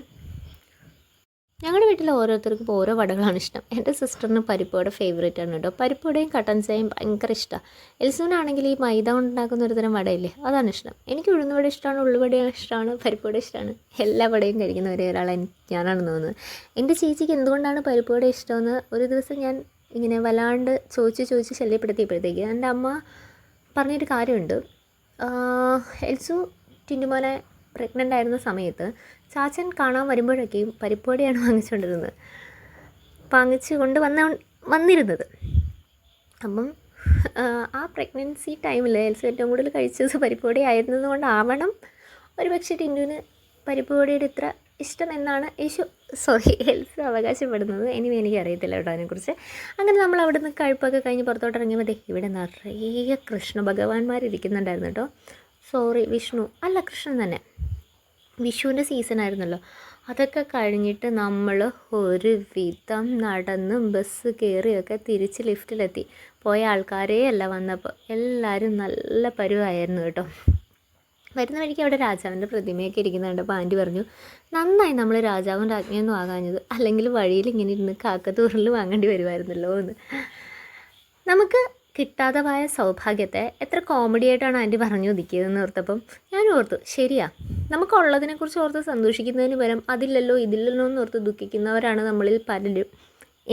ഞങ്ങളുടെ വീട്ടിൽ ഓരോരുത്തർക്കും ഓരോ വടകളാണ് ഇഷ്ടം. എൻ്റെ സിസ്റ്ററിന് പരിപ്പുവട ഫേവറേറ്റ് ആണ് കേട്ടോ. പരിപ്പുവടയും കട്ടൻ ചായയും ഭയങ്കര ഇഷ്ടമാണ്. എൽസുവിനാണെങ്കിൽ ഈ മൈദ കൊണ്ടുണ്ടാക്കുന്ന ഒരു തരം വടയില്ലേ, അതാണ് ഇഷ്ടം. എനിക്ക് ഉഴുന്നുവട ഇഷ്ടമാണ്, ഉള്ളുവടയും ഇഷ്ടമാണ്, പരിപ്പുവട ഇഷ്ടമാണ്. എല്ലാ വടയും കഴിക്കുന്ന ഒരാളെ ഞാനാണെന്ന് തോന്നുന്നത്. എൻ്റെ ചേച്ചിക്ക് എന്തുകൊണ്ടാണ് പരിപ്പുവട ഇഷ്ടമെന്ന് ഒരു ദിവസം ഞാൻ ഇങ്ങനെ വല്ലാണ്ട് ചോദിച്ച് ശല്യപ്പെടുത്തിയപ്പോഴത്തേക്ക് എൻ്റെ അമ്മ പറഞ്ഞൊരു കാര്യമുണ്ട്. എൽസു ടിൻറ്റുമോനെ പ്രഗ്നൻ്റ് ആയിരുന്ന സമയത്ത് ചാച്ചൻ കാണാൻ വരുമ്പോഴൊക്കെയും പരിപ്പുവടയാണ് വാങ്ങിച്ചു കൊണ്ട് വന്നിരുന്നത്. അപ്പം ആ പ്രഗ്നൻസി ടൈമിൽ എൽസു ഏറ്റവും കൂടുതൽ കഴിച്ചത് പരിപ്പുവട ആയിരുന്നത് കൊണ്ടാവണം ഒരു പക്ഷേ ടിൻറ്റുവിന് പരിപ്പുവടയുടെ ഇത്ര ഇഷ്ടം എന്നാണ് എൽസ അവകാശപ്പെടുന്നത്. എനിക്കറിയത്തില്ല കേട്ടോ അതിനെക്കുറിച്ച്. അങ്ങനെ നമ്മൾ അവിടെ നിന്ന് കഴിപ്പൊക്കെ കഴിഞ്ഞ് പുറത്തോട്ട് ഇറങ്ങിയപ്പോൾ ഇവിടെ നിറയെ കൃഷ്ണ ഭഗവാന്മാരിരിക്കുന്നുണ്ടായിരുന്നു കേട്ടോ. വിഷ്ണു അല്ല, കൃഷ്ണൻ തന്നെ. വിഷുവിൻ്റെ സീസൺ ആയിരുന്നല്ലോ. അതൊക്കെ കഴിഞ്ഞിട്ട് നമ്മൾ ഒരു വിധം നടന്നും ബസ് കയറിയൊക്കെ തിരിച്ച് ലിഫ്റ്റിലെത്തി. പോയ ആൾക്കാരേ അല്ല വന്നപ്പോൾ എല്ലാവരും നല്ല പരുവായിരുന്നു കേട്ടോ. വരുന്ന വഴിക്ക് അവിടെ രാജാവിൻ്റെ പ്രതിമയൊക്കെ ഇരിക്കുന്നുണ്ട്. അപ്പോൾ ആൻറ്റി പറഞ്ഞു, നന്നായി നമ്മൾ രാജാവും രാജ്ഞിയൊന്നും ആകാഞ്ഞത്, അല്ലെങ്കിൽ വഴിയിൽ ഇങ്ങനെ ഇരുന്ന് കാക്കത്തൂറിൽ വാങ്ങേണ്ടി വരുമായിരുന്നല്ലോ എന്ന്. നമുക്ക് കിട്ടാതെ പോയ സൗഭാഗ്യത്തെ എത്ര കോമഡി ആയിട്ടാണ് ആൻറ്റി പറഞ്ഞു ഒതുക്കിയതെന്ന് ഓർത്തപ്പം ഞാനും ഓർത്തു, ശരിയാ, നമുക്കുള്ളതിനെക്കുറിച്ച് ഓർത്ത് സന്തോഷിക്കുന്നതിന് പകരം അതില്ലല്ലോ ഇതില്ലല്ലോ എന്ന് ഓർത്ത് ദുഃഖിക്കുന്നവരാണ് നമ്മളിൽ പലരും,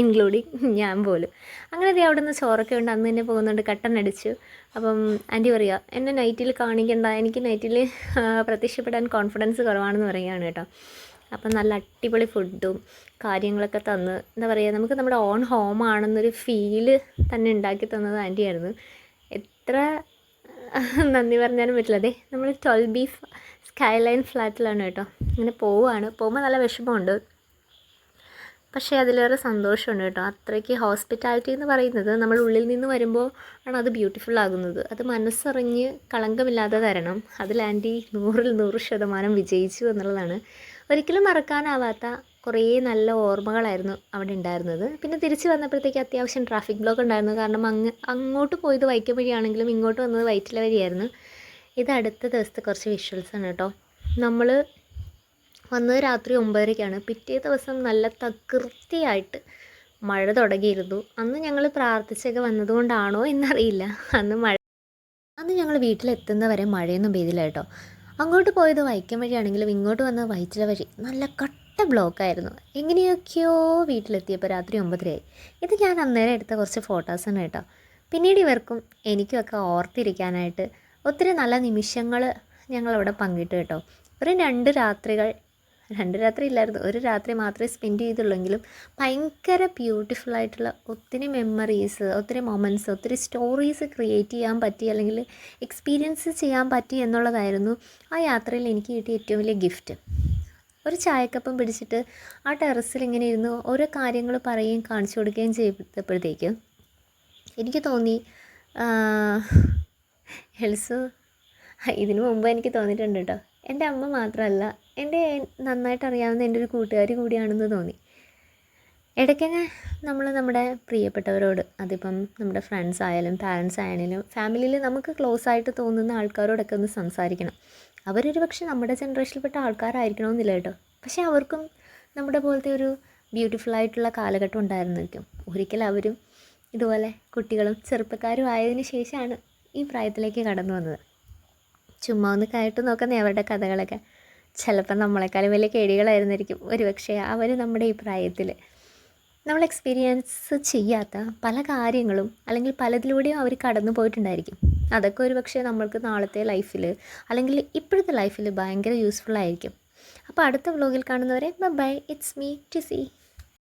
ഇൻക്ലൂഡിങ് ഞാൻ പോലും. അങ്ങനെ അവിടെ നിന്ന് ചോറൊക്കെ ഉണ്ട്, അന്ന് തന്നെ പോകുന്നുണ്ട്, കട്ടനടിച്ചു. അപ്പം ആൻറ്റി പറയുക, എന്നെ നൈറ്റിൽ കാണിക്കണ്ട, എനിക്ക് നൈറ്റിൽ പ്രത്യക്ഷപ്പെടാൻ കോൺഫിഡൻസ് കുറവാണെന്ന് പറയുകയാണ് കേട്ടോ. അപ്പം നല്ല അടിപൊളി ഫുഡും കാര്യങ്ങളൊക്കെ തന്ന്, എന്താ പറയുക, നമുക്ക് നമ്മുടെ ഓൺ ഹോമാണെന്നൊരു ഫീല് തന്നെ ഉണ്ടാക്കി തന്നത് ആൻറ്റിയായിരുന്നു. എത്ര നന്ദി പറഞ്ഞാലും പറ്റില്ല. അതെ, നമ്മൾ 12B സ്കൈലൈൻ ഫ്ലാറ്റിലാണ് കേട്ടോ. ഇങ്ങനെ പോകുമ്പോൾ നല്ല വിഷമമുണ്ട്, പക്ഷേ അതിലേറെ സന്തോഷമുണ്ട് കേട്ടോ. അത്രയ്ക്ക് ഹോസ്പിറ്റാലിറ്റി എന്ന് പറയുന്നത് നമ്മൾ ഉള്ളിൽ നിന്ന് വരുമ്പോൾ ആണ് അത് ബ്യൂട്ടിഫുൾ ആകുന്നത്. അത് മനസ്സറിഞ്ഞ് കളങ്കമില്ലാതെ തരണം. അതിൽ ആൻറ്റി 100% വിജയിച്ചു എന്നുള്ളതാണ്. ഒരിക്കലും മറക്കാനാവാത്ത കുറേ നല്ല ഓർമ്മകളായിരുന്നു അവിടെ ഉണ്ടായിരുന്നത്. പിന്നെ തിരിച്ച് വന്നപ്പോഴത്തേക്ക് അത്യാവശ്യം ട്രാഫിക് ബ്ലോക്ക് ഉണ്ടായിരുന്നു. കാരണം അങ്ങോട്ട് പോയത് വൈക്കം വഴിയാണെങ്കിലും ഇങ്ങോട്ട് വന്നത് വൈറ്റില വഴിയായിരുന്നു. ഇത് അടുത്ത ദിവസത്തെ കുറച്ച് വിഷ്വൽസാണ് കേട്ടോ. നമ്മൾ വന്നത് രാത്രി 9:30-ക്കാണ്. പിറ്റേ ദിവസം നല്ല തകൃതിയായിട്ട് മഴ തുടങ്ങിയിരുന്നു. അന്ന് ഞങ്ങൾ പ്രാർത്ഥിച്ചൊക്കെ വന്നതുകൊണ്ടാണോ എന്നറിയില്ല, അന്ന് ഞങ്ങൾ വീട്ടിലെത്തുന്നവരെ മഴയൊന്നും പെയ്തില്ല കേട്ടോ. അങ്ങോട്ട് പോയത് വൈക്കം വഴിയാണെങ്കിലും ഇങ്ങോട്ട് വന്നത് വൈറ്റില വഴി നല്ല കട്ട ബ്ലോക്കായിരുന്നു. എങ്ങനെയൊക്കെയോ വീട്ടിലെത്തിയപ്പോൾ രാത്രി 9:30 ആയി. ഇത് ഞാൻ അന്നേരം എടുത്ത കുറച്ച് ഫോട്ടോസാണ് കേട്ടോ. പിന്നീട് ഇവർക്കും എനിക്കുമൊക്കെ ഓർത്തിരിക്കാനായിട്ട് ഒത്തിരി നല്ല നിമിഷങ്ങൾ ഞങ്ങളവിടെ പങ്കിട്ടു കേട്ടോ. ഒരു 2 രാത്രി ഇല്ലായിരുന്നു, ഒരു രാത്രി മാത്രമേ സ്പെൻഡ് ചെയ്തുള്ളെങ്കിലും ഭയങ്കര ബ്യൂട്ടിഫുള്ളായിട്ടുള്ള ഒത്തിരി മെമ്മറീസ്, ഒത്തിരി മൊമെൻറ്റ്സ്, ഒത്തിരി സ്റ്റോറീസ് ക്രിയേറ്റ് ചെയ്യാൻ പറ്റി, അല്ലെങ്കിൽ എക്സ്പീരിയൻസ് ചെയ്യാൻ പറ്റി എന്നുള്ളതായിരുന്നു ആ യാത്രയിൽ എനിക്ക് കിട്ടിയ ഏറ്റവും വലിയ ഗിഫ്റ്റ്. ഒരു ചായക്കപ്പം പിടിച്ചിട്ട് ആ ടെറസിൽ ഇങ്ങനെ ഇരുന്ന് ഓരോ കാര്യങ്ങൾ പറയുകയും കാണിച്ചു കൊടുക്കുകയും ചെയ്തപ്പോഴത്തേക്കും എനിക്ക് തോന്നി, എൽസു, ഇതിനു മുമ്പ് എനിക്ക് തോന്നിയിട്ടുണ്ട് കേട്ടോ, എൻ്റെ അമ്മ മാത്രമല്ല, എൻ്റെ നന്നായിട്ട് അറിയാവുന്ന എൻ്റെ ഒരു കൂട്ടുകാരി കൂടിയാണെന്ന് തോന്നി. ഇടയ്ക്കൊക്കെ നമ്മൾ നമ്മുടെ പ്രിയപ്പെട്ടവരോട്, അതിപ്പം നമ്മുടെ ഫ്രണ്ട്സ് ആയാലും പാരൻസ് ആയാലും ഫാമിലിയിൽ നമുക്ക് ക്ലോസ് ആയിട്ട് തോന്നുന്ന ആൾക്കാരോടൊക്കെ ഒന്ന് സംസാരിക്കണം. അവരൊരു പക്ഷേ നമ്മുടെ ജനറേഷനിൽപ്പെട്ട ആൾക്കാരായിരിക്കണമെന്നില്ല കേട്ടോ, പക്ഷേ അവർക്കും നമ്മുടെ പോലത്തെ ഒരു ബ്യൂട്ടിഫുള്ളായിട്ടുള്ള കാലഘട്ടം ഉണ്ടായിരുന്നിരിക്കും. ഒരിക്കൽ അവരും ഇതുപോലെ കുട്ടികളും ചെറുപ്പക്കാരും ആയതിനു ശേഷമാണ് ഈ പ്രായത്തിലേക്ക് കടന്നു വന്നത്. ചുമ്മാ ഒന്ന് കേട്ട് നോക്കുന്നേ അവരുടെ കഥകളൊക്കെ. ചിലപ്പോൾ നമ്മളെക്കാളും വലിയ കേടികളായിരുന്നിരിക്കും ഒരുപക്ഷെ അവർ നമ്മുടെ ഈ പ്രായത്തിൽ. നമ്മൾ എക്സ്പീരിയൻസ് ചെയ്യാത്ത പല കാര്യങ്ങളും അല്ലെങ്കിൽ പലതിലൂടെയും അവർ കടന്നു പോയിട്ടുണ്ടായിരിക്കും. അതൊക്കെ ഒരുപക്ഷെ നമ്മൾക്ക് നാളത്തെ ലൈഫിൽ അല്ലെങ്കിൽ ഇപ്പോഴത്തെ ലൈഫിൽ ഭയങ്കര യൂസ്ഫുൾ ആയിരിക്കും. അപ്പോൾ അടുത്ത വ്ലോഗിൽ കാണുന്നവരെ ബൈ, ഇറ്റ്സ് മീ ടിസി.